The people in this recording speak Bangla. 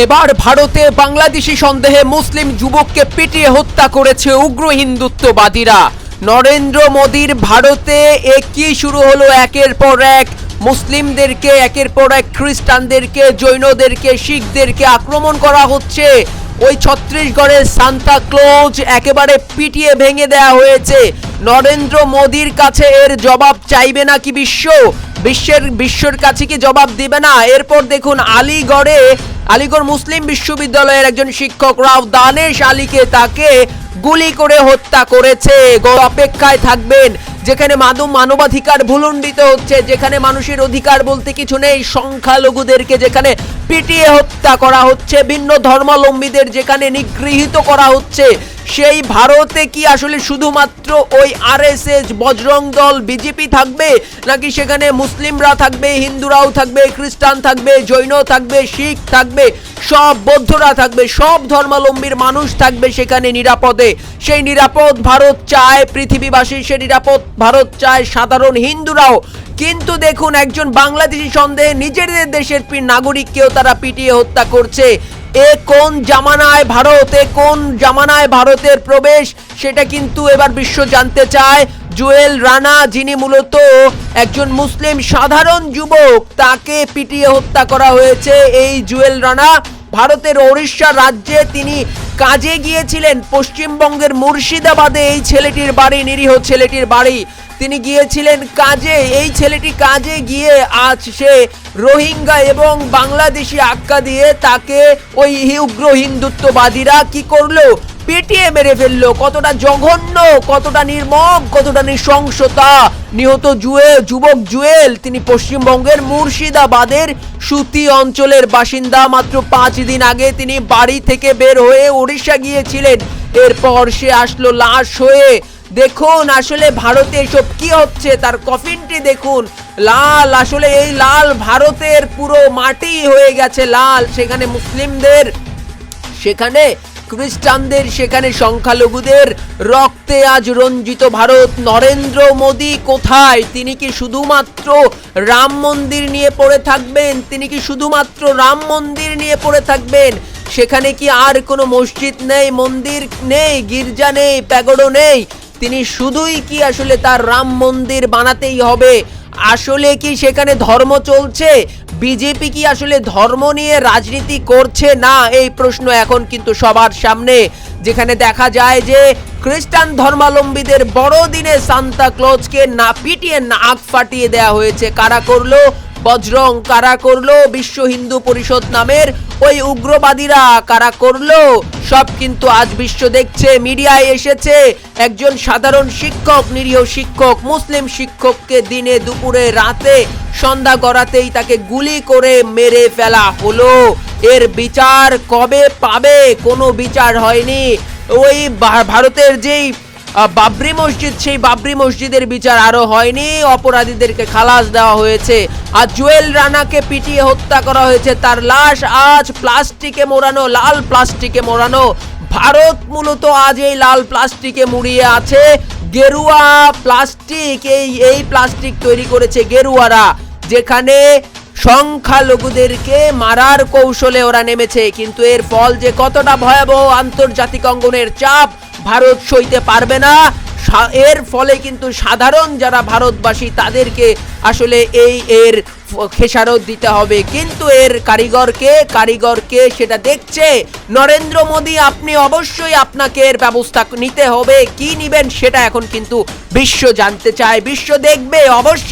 এবার ভারতে বাংলাদেশি সন্দেহে মুসলিম যুবককে পিটিয়ে হত্যা করেছে উগ্র হিন্দুত্ববাদীরা। নরেন্দ্র মোদীর ভারতে কি শুরু হলো, একের পর এক মুসলিমদেরকে, একের পর এক খ্রিস্টানদেরকে, জৈনদেরকে, শিখদেরকে আক্রমণ করা হচ্ছে। ওই ছত্তিশগড়ের সান্তা ক্লজ একেবারে পিটিয়ে ভেঙে দেওয়া হয়েছে। নরেন্দ্র মোদীর কাছে এর জবাব চাইবে না কি বিশ্বর কাছে কি জবাব দিবে না? এরপর দেখুন আলিগড় মুসলিম বিশ্ববিদ্যালয়ের একজন শিক্ষক রাও দানেশ আলীকে তাকে গুলি করে হত্যা করেছে। অপেক্ষায় থাকবেন যেখানে মানবাধিকার ভুলুণ্ঠিত হচ্ছে, যেখানে মানুষের অধিকার বলতে কিছু নেই, সংখ্যালঘুদেরকে যেখানে পিটিয়ে হত্যা করা হচ্ছে, ভিন্ন ধর্মাবলম্বীদের যেখানে নিগৃহীত করা হচ্ছে, সেই ভারতে কি আসলে শুধুমাত্র ওই আরএসএস, বজরং দল, বিজেপি থাকবে, নাকি সেখানে মুসলিমরা থাকবে, হিন্দুরাও থাকবে, খ্রিস্টান থাকবে, জৈন থাকবে, শিখ থাকবে, সব বৌদ্ধরা থাকবে, সব ধর্মাবলম্বীর মানুষ থাকবে সেখানে নিরাপদে? সেই নিরাপদ ভারত চায় পৃথিবীবাসী, সেই নিরাপদ ভারত চায় সাধারণ হিন্দুরাও। কিন্তু দেখুন, একজন বাংলাদেশি সন্দেহে নিজেদের দেশের নাগরিককেও তারা পিটিয়ে হত্যা করছে। এ কোন জামানায় ভারত, কোন জামানায় ভারতের প্রবেশ, সেটা কিন্তু এবার বিশ্ব জানতে চায়। জুয়েল রানা, যিনি মূলত একজন মুসলিম সাধারণ যুবক, তাকে পিটিয়ে হত্যা করা হয়েছে। এই জুয়েল রানা ভারতের ওড়িশা রাজ্যে তিনি কাজে গিয়েছিলেন। পশ্চিমবঙ্গের মুর্শিদাবাদে এই ছেলেটির বাড়ি, নিরীহ ছেলেটির বাড়ি। তিনি গিয়েছিলেন কাজে। এই ছেলেটি কাজে গিয়ে আজ সে রোহিঙ্গা এবং বাংলাদেশি আখ্যা দিয়ে তাকে ওই উগ্র হিন্দুত্ববাদীরা কি করলো, পিটিয়ে মেরে ফেললো। কতটা জঘন্য, কতটা নির্মম, কতটা নৃশংসতা! নিহত যুবক জুয়েল, তিনি পশ্চিমবঙ্গের মুর্শিদাবাদের সুতি অঞ্চলের বাসিন্দা। মাত্র 5 দিন আগে তিনি বাড়ি থেকে বের হয়ে ওড়িশা গিয়েছিলেন। এরপর সে আসলো লাশ হয়ে। দেখুন আসলে ভারতে এসব কি হচ্ছে, তার কফিনটি দেখুন, লাল। আসলে এই লাল, ভারতের পুরো মাটি হয়ে গেছে লাল। সেখানে মুসলিমদের, সেখানে খ্রিস্টানদের, সেখানে সংখ্যালঘুদের রক্তে আজ রঞ্জিত ভারত। নরেন্দ্র মোদী কোথায়? তিনি কি শুধুমাত্র রাম মন্দির নিয়ে পড়ে থাকবেন? তিনি কি শুধুমাত্র রাম মন্দির নিয়ে পড়ে থাকবেন? সেখানে কি আর কোনো মসজিদ নেই, মন্দির নেই, গির্জা নেই, প্যাগোডা নেই? তিনি শুধুই কি আসলে তার রাম মন্দির বানাতেই হবে? আসলে কি সেখানে ধর্ম চলছে? বিজেপি কি আসলে ধর্ম নিয়ে রাজনীতি করছে? না, এই প্রশ্ন এখন কিন্তু সবার সামনে। যেখানে দেখা যায় যে খ্রিস্টান ধর্মাবলম্বীদের বড়দিনে সান্তা ক্লজকে না পিটিয়ে নাক ফাটিয়ে দেওয়া হয়েছে। কারা করলো? বজরং। কারা করলো? বিশ্ব হিন্দু পরিষদ নামের ওই উগ্রবাদীরা। কারা করলো? সব কিন্তু আজ বিশ্ব দেখছে, মিডিয়ায় এসেছে। একজন সাধারণ শিক্ষক, নিরীহ শিক্ষক, মুসলিম শিক্ষককে দিনে দুপুরে রাতে সন্ধ্যা গড়াতেই তাকে গুলি করে মেরে ফেলা হলো। এর বিচার কবে পাবে? কোনো বিচার হয়নি। ওই ভারতের যেই বাবরি মসজিদ, সেই বাবরি মসজিদের বিচার আরো হয়নি। অপরাধীদেরকে খালাস দেওয়া হয়েছে। আর জুয়েল রানাকে পিটিয়ে হত্যা করা হয়েছে। তার লাশ আজ প্লাস্টিকে মোড়ানো, লাল প্লাস্টিকে মোড়ানো। ভারত মূলত আজ এই লাল প্লাস্টিকে মুড়িয়ে আছে। গেরুয়া প্লাস্টিক, এই প্লাস্টিক তৈরি করেছে গেরুয়ারা, যেখানে সংখ্যালঘুদেরকে মারার কৌশলে ওরা নেমেছে। কিন্তু এর ফল যে কতটা ভয়াবহ, আন্তর্জাতিক অঙ্গনের চাপ ভারত সইতে পারবে না। এর ফলে কিন্তু সাধারণ যারা ভারতবাসী, তাদেরকে আসলে এর খেসারত দিতে হবে। কিন্তু এর কারিগরকে সেটা দেখছে নরেন্দ্র মোদী। আপনি অবশ্যই, আপনাকে এর ব্যবস্থা নিতে হবে। কি নিবেন সেটা এখন কিন্তু বিশ্ব জানতে চায়, বিশ্ব দেখবে অবশ্যই।